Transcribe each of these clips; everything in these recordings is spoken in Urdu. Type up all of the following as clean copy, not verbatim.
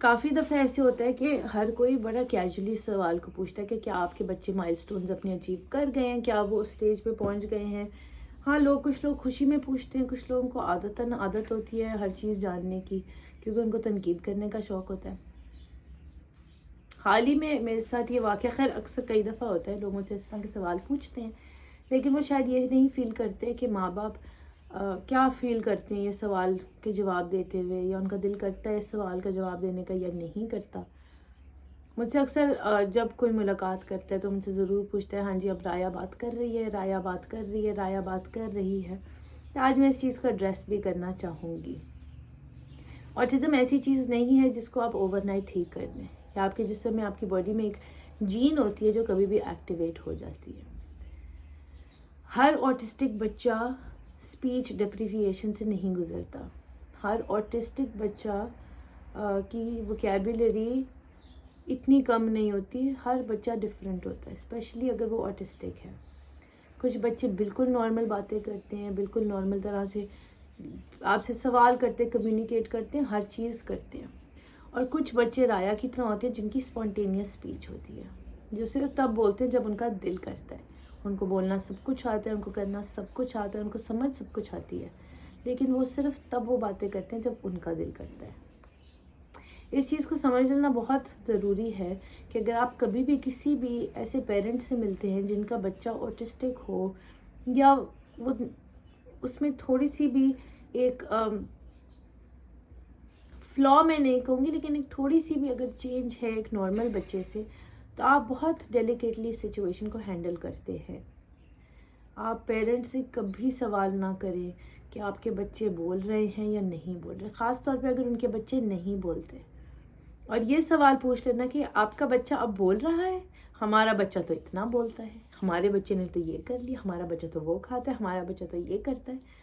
کافی دفعہ ایسے ہوتا ہے کہ ہر کوئی بڑا کیجولی سوال کو پوچھتا ہے کہ کیا آپ کے بچے مائل سٹونز اپنے اچیو کر گئے ہیں، کیا وہ اسٹیج پہ پہنچ گئے ہیں. ہاں، کچھ لوگ خوشی میں پوچھتے ہیں، کچھ لوگوں کو عادت ہوتی ہے ہر چیز جاننے کی، کیونکہ ان کو تنقید کرنے کا شوق ہوتا ہے. حال ہی میں میرے ساتھ یہ واقعہ، خیر اکثر کئی دفعہ ہوتا ہے، لوگوں سے اس طرح کے سوال پوچھتے ہیں، لیکن وہ شاید یہ نہیں فیل کرتے کہ ماں باپ کیا فیل کرتے ہیں یہ سوال کے جواب دیتے ہوئے، یا ان کا دل کرتا ہے اس سوال کا جواب دینے کا یا نہیں کرتا. مجھ سے اکثر جب کوئی ملاقات کرتا ہے تو مجھ سے ضرور پوچھتا ہے، ہاں جی اب رایا بات کر رہی ہے، رایا بات کر رہی ہے، رایا بات کر رہی ہے. آج میں اس چیز کو ایڈریس بھی کرنا چاہوں گی. آٹزم ایسی چیز نہیں ہے جس کو آپ اوور نائٹ ٹھیک کر دیں، یا آپ کے جسم میں، آپ کی باڈی میں ایک جین ہوتی ہے جو کبھی بھی ایکٹیویٹ ہو جاتی ہے. ہر آٹسٹک بچہ اسپیچ ڈپریویشن سے نہیں گزرتا. ہر آٹسٹک بچہ کی وکیبولری اتنی کم نہیں ہوتی. ہر بچہ ڈفرینٹ ہوتا ہے، اسپیشلی اگر وہ آٹسٹک ہے. کچھ بچے بالکل نارمل باتیں کرتے ہیں، بالکل نارمل طرح سے آپ سے سوال کرتے، کمیونیکیٹ کرتے ہیں، ہر چیز کرتے ہیں. اور کچھ بچے رایا کی طرح ہوتے ہیں جن کی اسپونٹینیس اسپیچ ہوتی ہے، جو صرف تب بولتے ہیں جب ان کا دل کرتا ہے. ان کو بولنا سب کچھ آتا ہے، ان کو کرنا سب کچھ آتا ہے، ان کو سمجھ سب کچھ آتی ہے، لیکن وہ صرف تب وہ باتیں کرتے ہیں جب ان کا دل کرتا ہے. اس چیز کو سمجھ لینا بہت ضروری ہے کہ اگر آپ کبھی بھی کسی بھی ایسے پیرنٹ سے ملتے ہیں جن کا بچہ آٹسٹک ہو، یا وہ اس میں تھوڑی سی بھی ایک فلا میں نہیں کہوں گی، لیکن ایک تھوڑی سی بھی اگر چینج ہے ایک نارمل بچے سے، تو آپ بہت ڈیلیکیٹلی سچویشن کو ہینڈل کرتے ہیں. آپ پیرنٹ سے کبھی سوال نہ کریں کہ آپ کے بچے بول رہے ہیں یا نہیں بول رہے، خاص طور پہ اگر ان کے بچے نہیں بولتے. اور یہ سوال پوچھ لینا کہ آپ کا بچہ اب بول رہا ہے، ہمارا بچہ تو اتنا بولتا ہے، ہمارے بچے نے تو یہ کر لیا، ہمارا بچہ تو وہ کھاتا ہے، ہمارا بچہ تو یہ کرتا ہے.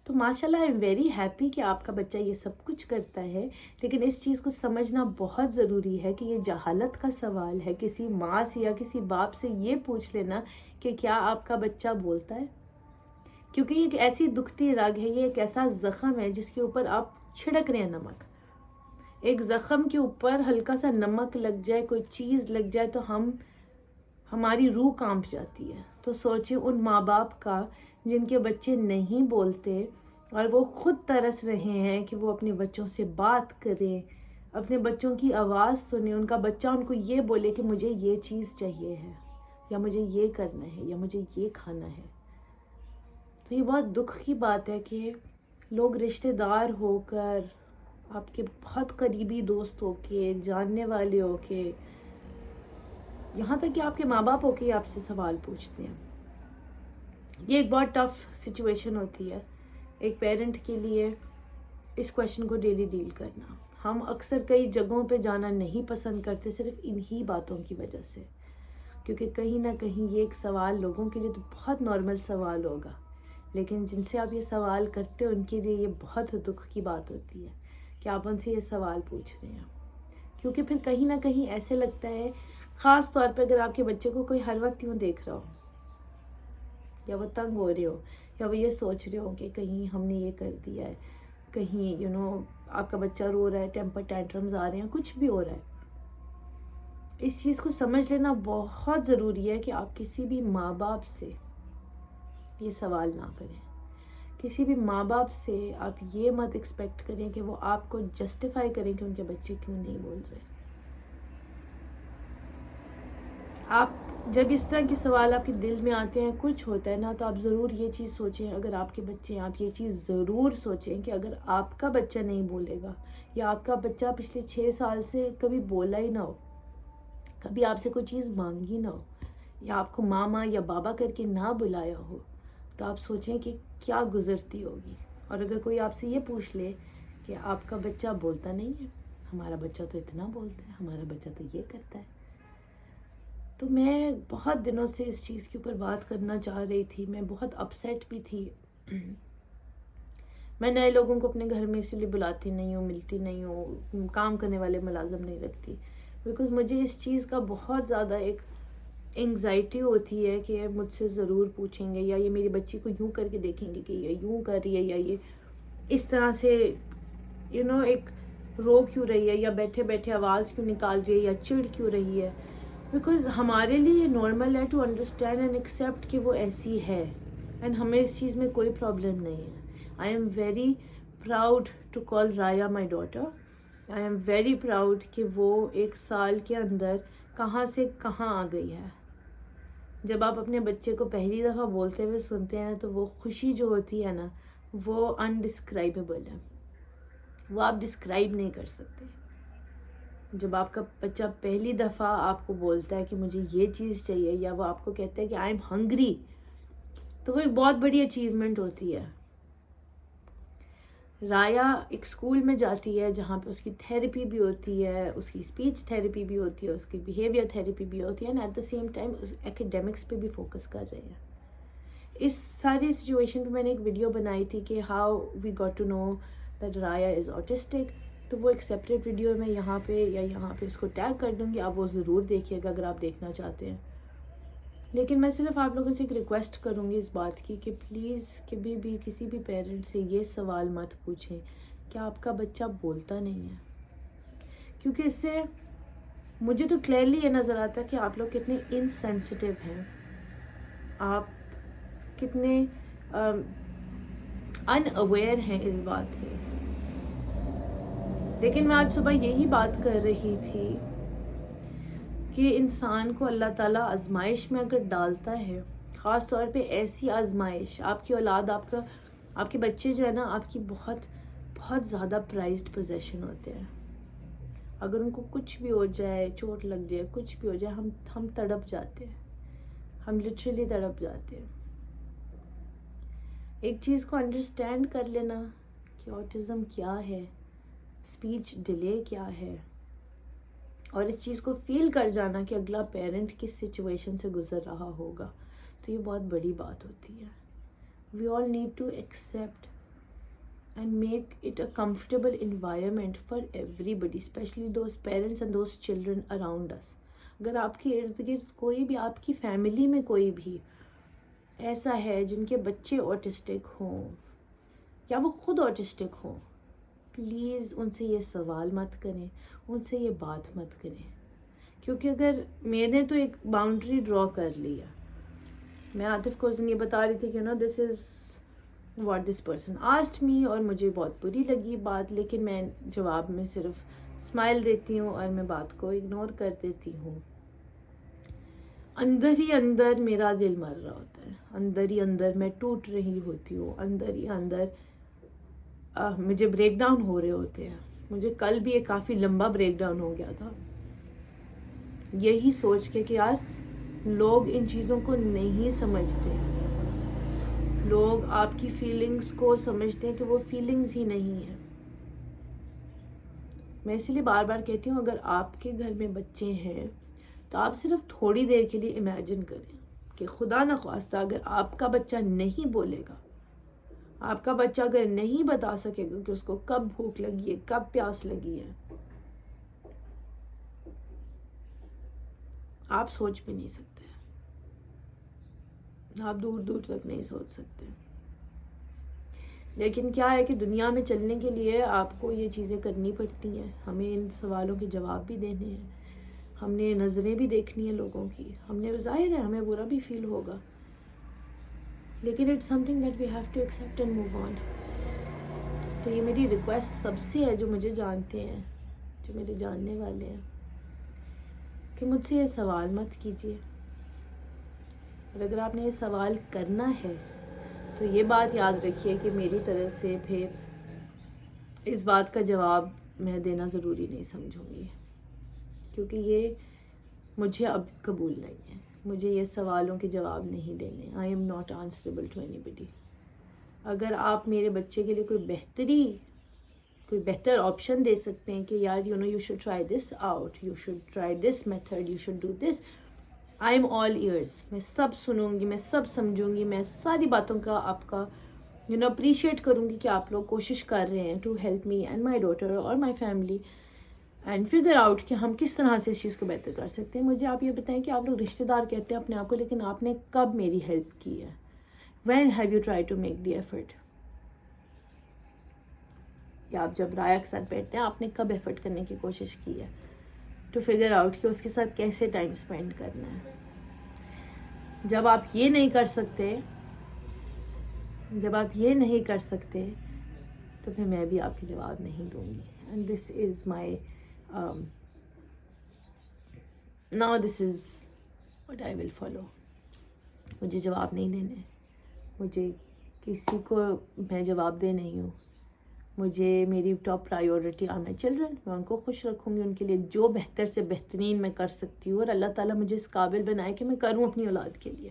تو ماشاءاللہ آئی ایم ویری ہیپی کہ آپ کا بچہ یہ سب کچھ کرتا ہے، لیکن اس چیز کو سمجھنا بہت ضروری ہے کہ یہ جہالت کا سوال ہے. کسی ماں سے یا کسی باپ سے یہ پوچھ لینا کہ کیا آپ کا بچہ بولتا ہے، کیونکہ یہ ایک ایسی دکھتی رگ ہے، یہ ایک ایسا زخم ہے جس کے اوپر آپ چھڑک رہے ہیں نمک. ایک زخم کے اوپر ہلکا سا نمک لگ جائے، کوئی چیز لگ جائے تو ہماری روح کانپ جاتی ہے. تو سوچیں ان ماں باپ کا جن کے بچے نہیں بولتے اور وہ خود ترس رہے ہیں کہ وہ اپنے بچوں سے بات کریں، اپنے بچوں کی آواز سنیں، ان کا بچہ ان کو یہ بولے کہ مجھے یہ چیز چاہیے ہے، یا مجھے یہ کرنا ہے، یا مجھے یہ کھانا ہے. تو یہ بہت دکھ کی بات ہے کہ لوگ رشتہ دار ہو کر، آپ کے بہت قریبی دوست ہو کے، جاننے والے ہو کے، یہاں تک کہ آپ کے ماں باپ ہو کے آپ سے سوال پوچھتے ہیں. یہ ایک بہت ٹف سچویشن ہوتی ہے ایک پیرنٹ کے لیے اس کویشچن کو ڈیلی ڈیل کرنا. ہم اکثر کئی جگہوں پہ جانا نہیں پسند کرتے صرف انہی باتوں کی وجہ سے، کیونکہ کہیں نہ کہیں یہ ایک سوال لوگوں کے لیے تو بہت نارمل سوال ہوگا، لیکن جن سے آپ یہ سوال کرتے ہو ان کے لیے یہ بہت دکھ کی بات ہوتی ہے کہ آپ ان سے یہ سوال پوچھ رہے ہیں. کیونکہ پھر کہیں نہ کہیں ایسے لگتا ہے، خاص طور پہ اگر آپ کے بچے کو کوئی ہر وقت یوں دیکھ رہا ہو، یا وہ تنگ ہو رہے ہو، یا وہ یہ سوچ رہے ہو کہ کہیں ہم نے یہ کر دیا ہے، کہیں آپ کا بچہ رو رہا ہے، ٹیمپر ٹینٹرمز آ رہے ہیں، کچھ بھی ہو رہا ہے. اس چیز کو سمجھ لینا بہت ضروری ہے کہ آپ کسی بھی ماں باپ سے یہ سوال نہ کریں. کسی بھی ماں باپ سے آپ یہ مت ایکسپیکٹ کریں کہ وہ آپ کو جسٹیفائی کریں کہ ان کے بچے کیوں نہیں بول رہے. آپ جب اس طرح کے سوال آپ کے دل میں آتے ہیں، کچھ ہوتا ہے نا، تو آپ ضرور یہ چیز سوچیں، اگر آپ کے بچے ہیں آپ یہ چیز ضرور سوچیں کہ اگر آپ کا بچہ نہیں بولے گا، یا آپ کا بچہ پچھلے 6 سال سے کبھی بولا ہی نہ ہو، کبھی آپ سے کوئی چیز مانگی نہ ہو، یا آپ کو ماما یا بابا کر کے نہ بلایا ہو، تو آپ سوچیں کہ کیا گزرتی ہوگی. اور اگر کوئی آپ سے یہ پوچھ لے کہ آپ کا بچہ بولتا نہیں ہے، ہمارا بچہ تو اتنا بولتا ہے، ہمارا بچہ تو یہ کرتا ہے. تو میں بہت دنوں سے اس چیز کے اوپر بات کرنا چاہ رہی تھی، میں بہت اپسیٹ بھی تھی. میں نئے لوگوں کو اپنے گھر میں اسی لیے بلاتی نہیں ہوں، ملتی نہیں ہوں، کام کرنے والے ملازم نہیں رکھتی، بیکاز مجھے اس چیز کا بہت زیادہ ایک انگزائٹی ہوتی ہے کہ مجھ سے ضرور پوچھیں گے، یا یہ میری بچی کو یوں کر کے دیکھیں گے کہ یہ یوں کر رہی ہے، یا یہ اس طرح سے ایک رو کیوں رہی ہے یا بیٹھے بیٹھے آواز کیوں نکال رہی ہے یا چڑ کیوں رہی ہے. بیکاز ہمارے لیے یہ نارمل ہے ٹو انڈرسٹینڈ اینڈ ایکسیپٹ کہ وہ ایسی ہے، اینڈ ہمیں اس چیز میں کوئی پرابلم نہیں ہے. I am very proud to call Raya my daughter. I am very proud کہ وہ 1 سال کے اندر کہاں سے کہاں آ گئی ہے. جب آپ اپنے بچے کو پہلی دفعہ بولتے ہوئے سنتے ہیں تو وہ خوشی جو ہوتی ہے نا وہ انڈسکرائبیبل ہے، وہ آپ ڈسکرائب نہیں کر سکتے. جب آپ کا بچہ پہلی دفعہ آپ کو بولتا ہے کہ مجھے یہ چیز چاہیے، یا وہ آپ کو کہتا ہے کہ آئی ایم ہنگری، تو وہ ایک بہت بڑی اچیومنٹ ہوتی ہے. رایا ایک اسکول میں جاتی ہے جہاں پہ اس کی تھیراپی بھی ہوتی ہے، اس کی اسپیچ تھیراپی بھی ہوتی ہے، اس کی بیہیویئر تھیراپی بھی ہوتی ہے، and at the same time academics پہ بھی فوکس کر رہے ہیں. اس ساری سچویشن پہ میں نے ایک ویڈیو بنائی تھی کہ how we got to know that Raya is autistic. تو وہ ایک سیپریٹ ویڈیو میں یہاں پہ اس کو ٹیگ کر دوں گی، آپ وہ ضرور دیکھیے گا اگر آپ دیکھنا چاہتے ہیں. لیکن میں صرف آپ لوگوں سے ایک ریکویسٹ کروں گی اس بات کی کہ پلیز کبھی بھی کسی بھی پیرنٹ سے یہ سوال مت پوچھیں کہ آپ کا بچہ بولتا نہیں ہے، کیونکہ اس سے مجھے تو کلیئرلی یہ نظر آتا ہے کہ آپ لوگ کتنے انسینسٹیو ہیں، آپ کتنے ان اویئر ہیں اس بات سے. لیکن میں آج صبح یہی بات کر رہی تھی کہ انسان کو اللہ تعالیٰ آزمائش میں اگر ڈالتا ہے، خاص طور پہ ایسی آزمائش، آپ کی اولاد، آپ کے بچے جو ہے نا آپ کی بہت بہت زیادہ پرائزڈ پوزیشن ہوتے ہیں. اگر ان کو کچھ بھی ہو جائے، چوٹ لگ جائے، کچھ بھی ہو جائے، ہم تڑپ جاتے ہیں، ہم لٹرلی تڑپ جاتے ہیں. ایک چیز کو انڈرسٹینڈ کر لینا کہ آٹزم کیا ہے، اسپیچ ڈیلے کیا ہے، اور اس چیز کو فیل کر جانا کہ اگلا پیرنٹ کس سچویشن سے گزر رہا ہوگا، تو یہ بہت بڑی بات ہوتی ہے. We all need to accept and make it a comfortable environment for everybody, especially those parents and those children around us. اگر آپ کے ارد گرد کوئی بھی، آپ کی فیملی میں کوئی بھی ایسا ہے جن کے بچے آٹسٹک ہوں یا وہ خود آٹسٹک ہوں، پلیز ان سے یہ سوال مت کریں، ان سے یہ بات مت کریں. کیونکہ اگر میں نے تو ایک باؤنڈری ڈرا کر لی ہے، میں عاطف کو اس دن یہ بتا رہی تھی کہ نا this is what this person asked me, اور مجھے بہت بری لگی بات، لیکن میں جواب میں صرف اسمائل دیتی ہوں اور میں بات کو اگنور کر دیتی ہوں. اندر ہی اندر میرا دل مر رہا ہوتا ہے، اندر ہی اندر میں ٹوٹ رہی ہوتی ہوں، اندر ہی اندر مجھے بریک ڈاؤن ہو رہے ہوتے ہیں. مجھے کل بھی ایک کافی لمبا بریک ڈاؤن ہو گیا تھا، یہی سوچ کے کہ یار لوگ ان چیزوں کو نہیں سمجھتے، لوگ آپ کی فیلنگز کو سمجھتے ہیں کہ وہ فیلنگز ہی نہیں ہیں. میں اسی لیے بار بار کہتی ہوں اگر آپ کے گھر میں بچے ہیں تو آپ صرف تھوڑی دیر کے لیے امیجن کریں کہ خدا نخواستہ اگر آپ کا بچہ نہیں بولے گا، آپ کا بچہ اگر نہیں بتا سکے گا کہ اس کو کب بھوک لگی ہے، کب پیاس لگی ہے، آپ سوچ بھی نہیں سکتے، آپ دور دور تک نہیں سوچ سکتے. لیکن کیا ہے کہ دنیا میں چلنے کے لیے آپ کو یہ چیزیں کرنی پڑتی ہیں، ہمیں ان سوالوں کے جواب بھی دینے ہیں، ہم نے نظریں بھی دیکھنی ہیں لوگوں کی، ہم نے ظاہر ہے ہمیں برا بھی فیل ہوگا، لیکن it's something that we have to accept and move on. تو یہ میری ریکویسٹ سب سے ہے جو مجھے جانتے ہیں، جو میرے جاننے والے ہیں، کہ مجھ سے یہ سوال مت کیجیے. اور اگر آپ نے یہ سوال کرنا ہے تو یہ بات یاد رکھیے کہ میری طرف سے پھر اس بات کا جواب میں دینا ضروری نہیں سمجھوں گی، کیونکہ یہ مجھے اب قبول نہیں ہے، مجھے یہ سوالوں کے جواب نہیں دینے. I am not answerable to anybody. اگر آپ میرے بچے کے لیے کوئی بہتر آپشن دے سکتے ہیں کہ یار you should try this out, you should try this method, you should do this, I am all years. میں سب سنوں گی، میں سب سمجھوں گی، میں ساری باتوں کا آپ کا اپریشیٹ کروں گی کہ آپ لوگ کوشش کر رہے ہیں to help me and my daughter اور my family and figure out کہ ہم کس طرح سے اس چیز کو بہتر کر سکتے ہیں. مجھے آپ یہ بتائیں کہ آپ لوگ رشتہ دار کہتے ہیں اپنے آپ کو، لیکن آپ نے کب میری ہیلپ کی ہے؟ When have you try to make the effort? یا آپ جب رایا کے ساتھ بیٹھتے ہیں آپ نے کب ایفرٹ کرنے کی کوشش کی ہے ٹو فگر آؤٹ کہ اس کے ساتھ کیسے ٹائم اسپینڈ کرنا ہے. جب آپ یہ نہیں کر سکتے تو پھر میں بھی آپ کے جواب نہیں دوں گی. And this is my now this is what I will follow. مجھے جواب نہیں دینے, مجھے کسی کو میں جواب دے نہیں ہوں. مجھے میری top priority are my children. میں ان کو خوش رکھوں گی, ان کے لیے جو بہتر سے بہترین میں کر سکتی ہوں, اور اللہ تعالیٰ مجھے اس قابل بنائے کہ میں کروں اپنی اولاد کے لیے.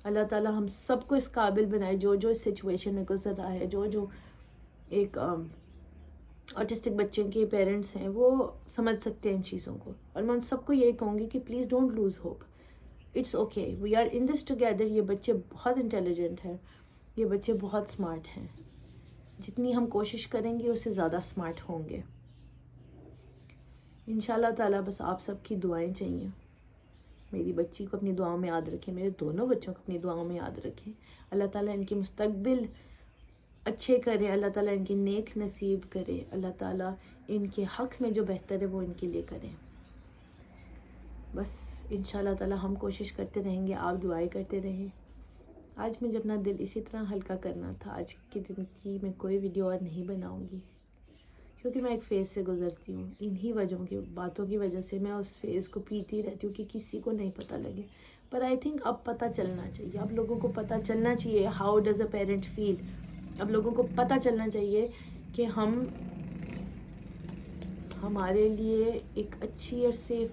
اللہ تعالیٰ ہم سب کو اس قابل بنائے جو جو اس سچویشن میں گزر رہا ہے, جو جو ایک آٹسٹک بچے کے پیرنٹس ہیں وہ سمجھ سکتے ہیں ان چیزوں کو. اور میں ان سب کو یہی کہوں گی کہ please don't lose hope. It's okay, we are in this together. یہ بچے بہت انٹیلیجنٹ ہیں, یہ بچے بہت اسمارٹ ہیں. جتنی ہم کوشش کریں گے اس سے زیادہ اسمارٹ ہوں گے انشاءاللہ تعالیٰ. بس آپ سب کی دعائیں چاہیے. میری بچی کو اپنی دعاؤں میں یاد رکھیں, میرے دونوں بچوں کو اپنی دعاؤں میں یاد رکھیں. اللہ تعالیٰ ان کے مستقبل اچھے کرے, اللہ تعالیٰ ان کے نیک نصیب کرے, اللہ تعالیٰ ان کے حق میں جو بہتر ہے وہ ان کے لیے کریں. بس انشاءاللہ تعالیٰ ہم کوشش کرتے رہیں گے, آپ دعائیں کرتے رہیں. آج مجھے اپنا دل اسی طرح ہلکا کرنا تھا. آج کے دن کی میں کوئی ویڈیو اور نہیں بناؤں گی کیونکہ میں ایک فیز سے گزرتی ہوں. انہی وجہوں کی باتوں کی وجہ سے میں اس فیز کو پیتی رہتی ہوں کہ کسی کو نہیں پتہ لگے. پر آئی تھنک اب پتہ چلنا چاہیے, اب لوگوں کو پتہ چلنا چاہیے ہاؤ ڈز اے پیرنٹ فیل. اب لوگوں کو پتہ چلنا چاہیے کہ ہمارے لیے ایک اچھی اور سیف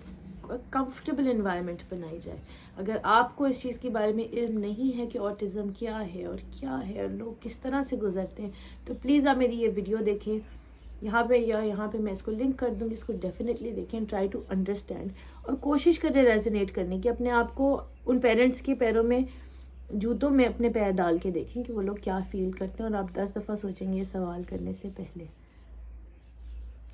کمفرٹیبل انوائرمنٹ بنائی جائے. اگر آپ کو اس چیز کے بارے میں علم نہیں ہے کہ آٹزم کیا ہے اور لوگ کس طرح سے گزرتے ہیں, تو پلیز آپ میری یہ ویڈیو دیکھیں یہاں پہ میں اس کو لنک کر دوں گی. اس کو ڈیفینیٹلی دیکھیں, ٹرائی ٹو انڈرسٹینڈ, اور کوشش کریں ریزونیٹ کرنے کی. اپنے آپ کو ان پیرنٹس کے پیروں میں, جوتوں میں اپنے پیر ڈال کے دیکھیں کہ وہ لوگ کیا فیل کرتے ہیں, اور آپ 10 دفعہ سوچیں گے یہ سوال کرنے سے پہلے.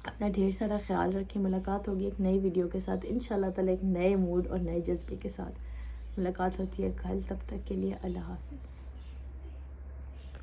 اپنا ڈھیر سارا خیال رکھیں. ملاقات ہوگی ایک نئی ویڈیو کے ساتھ انشاءاللہ تعالیٰ. ایک نئے موڈ اور نئے جذبے کے ساتھ ملاقات ہوتی ہے کل. تب تک کے لیے اللہ حافظ.